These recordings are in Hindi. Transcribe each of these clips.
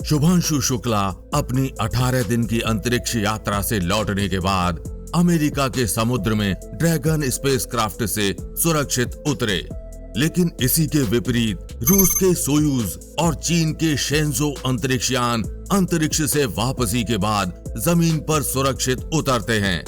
शुभांशु शुक्ला अपनी 18 दिन की अंतरिक्ष यात्रा से लौटने के बाद अमेरिका के समुद्र में ड्रैगन स्पेसक्राफ्ट से सुरक्षित उतरे। लेकिन इसी के विपरीत रूस के सोयूज और चीन के शेंजो अंतरिक्षयान अंतरिक्ष से वापसी के बाद जमीन पर सुरक्षित उतरते हैं।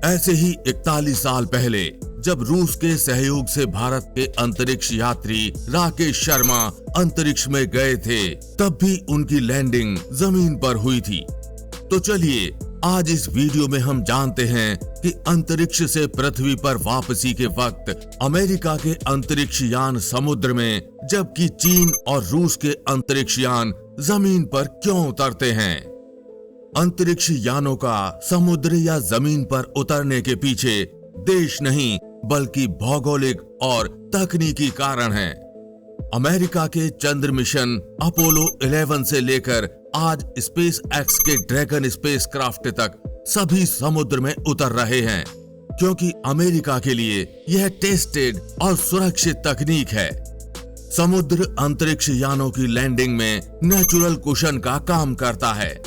ऐसे ही 41 साल पहले जब रूस के सहयोग से भारत के अंतरिक्ष यात्री राकेश शर्मा अंतरिक्ष में गए थे, तब भी उनकी लैंडिंग जमीन पर हुई थी। तो चलिए आज इस वीडियो में हम जानते हैं कि अंतरिक्ष से पृथ्वी पर वापसी के वक्त अमेरिका के अंतरिक्ष यान समुद्र में, जबकि चीन और रूस के अंतरिक्ष यान जमीन पर क्यों उतरते हैं। अंतरिक्ष यानों का समुद्र या जमीन पर उतरने के पीछे देश नहीं बल्कि भौगोलिक और तकनीकी कारण हैं। अमेरिका के चंद्र मिशन अपोलो 11 से लेकर आज स्पेस एक्स के ड्रैगन स्पेसक्राफ्ट तक सभी समुद्र में उतर रहे हैं, क्योंकि अमेरिका के लिए यह टेस्टेड और सुरक्षित तकनीक है। समुद्र अंतरिक्ष यानों की लैंडिंग में नेचुरल कुशन का काम करता है,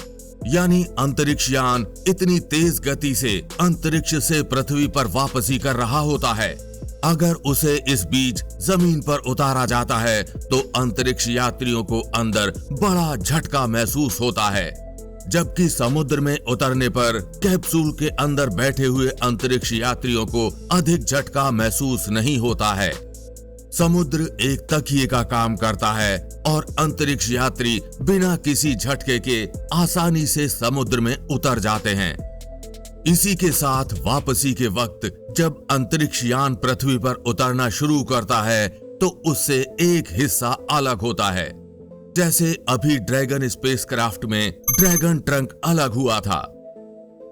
यानी अंतरिक्ष यान इतनी तेज गति से अंतरिक्ष से पृथ्वी पर वापसी कर रहा होता है। अगर उसे इस बीच जमीन पर उतारा जाता है तो अंतरिक्ष यात्रियों को अंदर बड़ा झटका महसूस होता है, जबकि समुद्र में उतरने पर कैप्सूल के अंदर बैठे हुए अंतरिक्ष यात्रियों को अधिक झटका महसूस नहीं होता है। समुद्र एक तकिए का काम करता है और अंतरिक्ष यात्री बिना किसी झटके के आसानी से समुद्र में उतर जाते हैं। इसी के साथ वापसी के वक्त जब अंतरिक्ष यान पृथ्वी पर उतरना शुरू करता है तो उससे एक हिस्सा अलग होता है। जैसे अभी ड्रैगन स्पेसक्राफ्ट में ड्रैगन ट्रंक अलग हुआ था।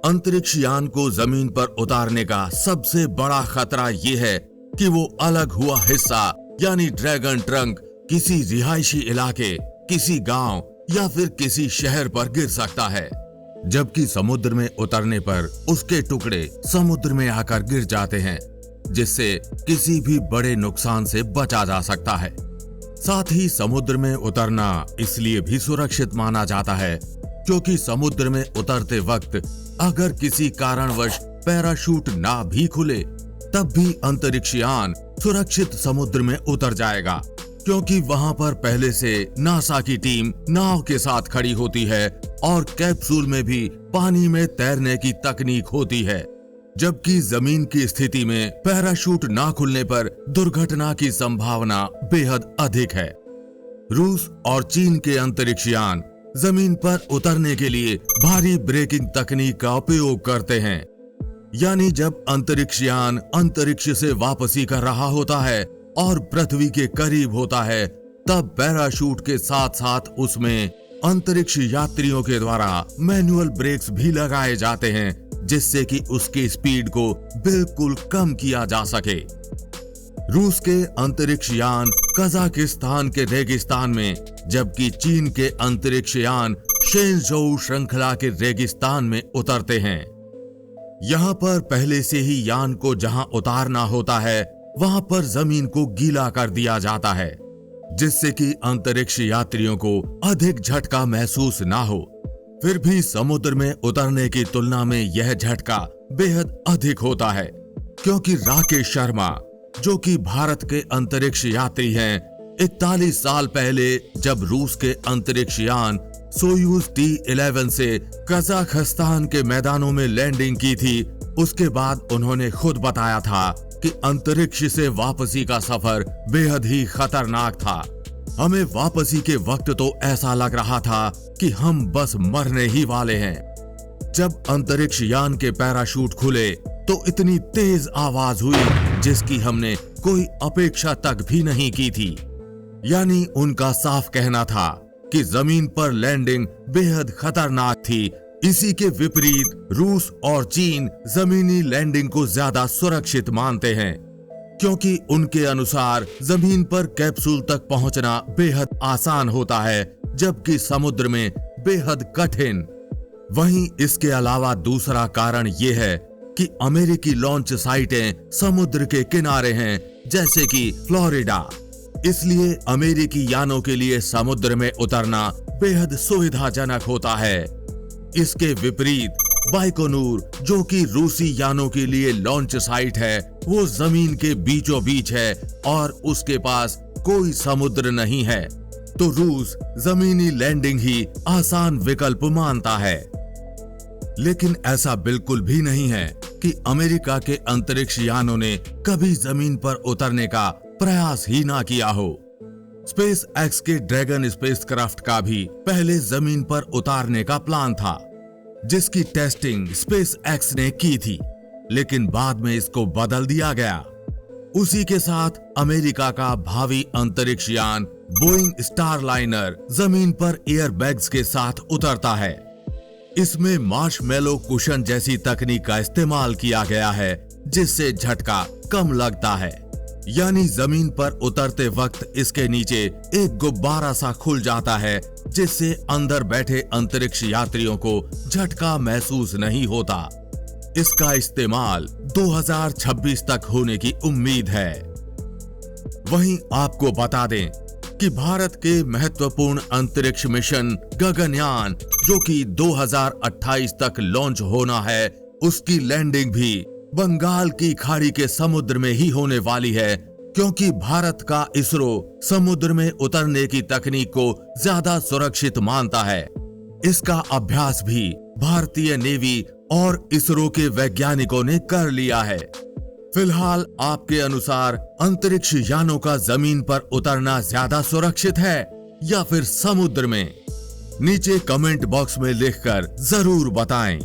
अंतरिक्ष यान को जमीन पर उतारने का सबसे बड़ा खतरा यह है कि वो अलग हुआ हिस्सा यानी ड्रैगन ट्रंक किसी रिहायशी इलाके, किसी गांव या फिर किसी शहर पर गिर सकता है, जबकि समुद्र में उतरने पर उसके टुकड़े समुद्र में आकर गिर जाते हैं, जिससे किसी भी बड़े नुकसान से बचा जा सकता है। साथ ही समुद्र में उतरना इसलिए भी सुरक्षित माना जाता है क्योंकि समुद्र में उतरते वक्त अगर किसी कारणवश पैराशूट ना भी खुले तब भी अंतरिक्ष यान सुरक्षित समुद्र में उतर जाएगा, क्योंकि वहां पर पहले से नासा की टीम नाव के साथ खड़ी होती है और कैप्सूल में भी पानी में तैरने की तकनीक होती है। जबकि जमीन की स्थिति में पैराशूट ना खुलने पर दुर्घटना की संभावना बेहद अधिक है। रूस और चीन के अंतरिक्ष यान जमीन पर उतरने के लिए भारी ब्रेकिंग तकनीक का उपयोग करते हैं, यानी जब अंतरिक्ष यान अंतरिक्ष से वापसी कर रहा होता है और पृथ्वी के करीब होता है, तब पैराशूट के साथ साथ उसमें अंतरिक्ष यात्रियों के द्वारा मैनुअल ब्रेक्स भी लगाए जाते हैं, जिससे कि उसकी स्पीड को बिल्कुल कम किया जा सके। रूस के अंतरिक्ष यान कजाकिस्तान के रेगिस्तान में, जबकि चीन के अंतरिक्ष यान शेंजोउ श्रृंखला के रेगिस्तान में उतरते हैं। यहाँ पर पहले से ही यान को जहां उतारना होता है वहां पर जमीन को गीला कर दिया जाता है, जिससे कि अंतरिक्ष यात्रियों को अधिक झटका महसूस ना हो। फिर भी समुद्र में उतरने की तुलना में यह झटका बेहद अधिक होता है, क्योंकि राकेश शर्मा जो कि भारत के अंतरिक्ष यात्री हैं, 41 साल पहले जब रूस के अंतरिक्ष यान सोयूज T-11 से कजाकिस्तान के मैदानों में लैंडिंग की थी, उसके बाद उन्होंने खुद बताया था कि अंतरिक्ष से वापसी का सफर बेहद ही खतरनाक था। हमें वापसी के वक्त तो ऐसा लग रहा था कि हम बस मरने ही वाले हैं। जब अंतरिक्ष यान के पैराशूट खुले तो इतनी तेज आवाज हुई जिसकी हमने कोई अपेक्षा तक भी नहीं की थी। यानी उनका साफ कहना था कि जमीन पर लैंडिंग बेहद खतरनाक थी। इसी के विपरीत रूस और चीन जमीनी लैंडिंग को ज्यादा सुरक्षित मानते हैं, क्योंकि उनके अनुसार जमीन पर कैप्सूल तक पहुंचना बेहद आसान होता है, जबकि समुद्र में बेहद कठिन। वहीं इसके अलावा दूसरा कारण यह है कि अमेरिकी लॉन्च साइटें समुद्र के किनारे हैं, जैसे कि फ्लोरिडा। इसलिए अमेरिकी यानों के लिए समुद्र में उतरना बेहद सुविधाजनक होता है। इसके विपरीत बाइकोनूर, जो कि रूसी यानों के लिए लॉन्च साइट है, वो जमीन के बीचों बीच है और उसके पास कोई समुद्र नहीं है, तो रूस जमीनी लैंडिंग ही आसान विकल्प मानता है। लेकिन ऐसा बिल्कुल भी नहीं है कि अमेरिका के अंतरिक्ष यानों ने कभी जमीन पर उतरने का प्रयास ही ना किया हो। स्पेस एक्स के ड्रैगन स्पेसक्राफ्ट का भी पहले जमीन पर उतारने का प्लान था, जिसकी टेस्टिंग स्पेस एक्स ने की थी, लेकिन बाद में इसको बदल दिया गया। उसी के साथ अमेरिका का भावी अंतरिक्ष यान बोइंग स्टारलाइनर जमीन पर एयरबैग्स के साथ उतरता है। इसमें मार्शमैलो कुशन जैसी तकनीक का इस्तेमाल किया गया है, जिससे झटका कम लगता है। यानी जमीन पर उतरते वक्त इसके नीचे एक गुब्बारा सा खुल जाता है, जिससे अंदर बैठे अंतरिक्ष यात्रियों को झटका महसूस नहीं होता। इसका इस्तेमाल 2026 तक होने की उम्मीद है। वहीं आपको बता दें कि भारत के महत्वपूर्ण अंतरिक्ष मिशन गगनयान, जो कि 2028 तक लॉन्च होना है, उसकी लैंडिंग भी बंगाल की खाड़ी के समुद्र में ही होने वाली है, क्योंकि भारत का इसरो समुद्र में उतरने की तकनीक को ज्यादा सुरक्षित मानता है। इसका अभ्यास भी भारतीय नेवी और इसरो के वैज्ञानिकों ने कर लिया है। फिलहाल आपके अनुसार अंतरिक्ष यानों का जमीन पर उतरना ज्यादा सुरक्षित है या फिर समुद्र में? नीचे कमेंट बॉक्स में लिखकर जरूर बताएं।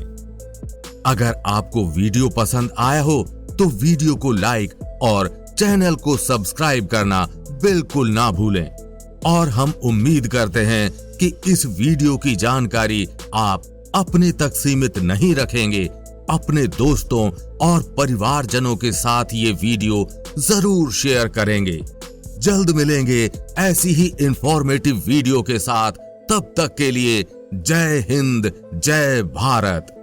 अगर आपको वीडियो पसंद आया हो तो वीडियो को लाइक और चैनल को सब्सक्राइब करना बिल्कुल ना भूलें। और हम उम्मीद करते हैं कि इस वीडियो की जानकारी आप अपने तक सीमित नहीं रखेंगे, अपने दोस्तों और परिवारजनों के साथ ये वीडियो जरूर शेयर करेंगे। जल्द मिलेंगे ऐसी ही इंफॉर्मेटिव वीडियो के साथ। तब तक के लिए जय हिंद, जय भारत।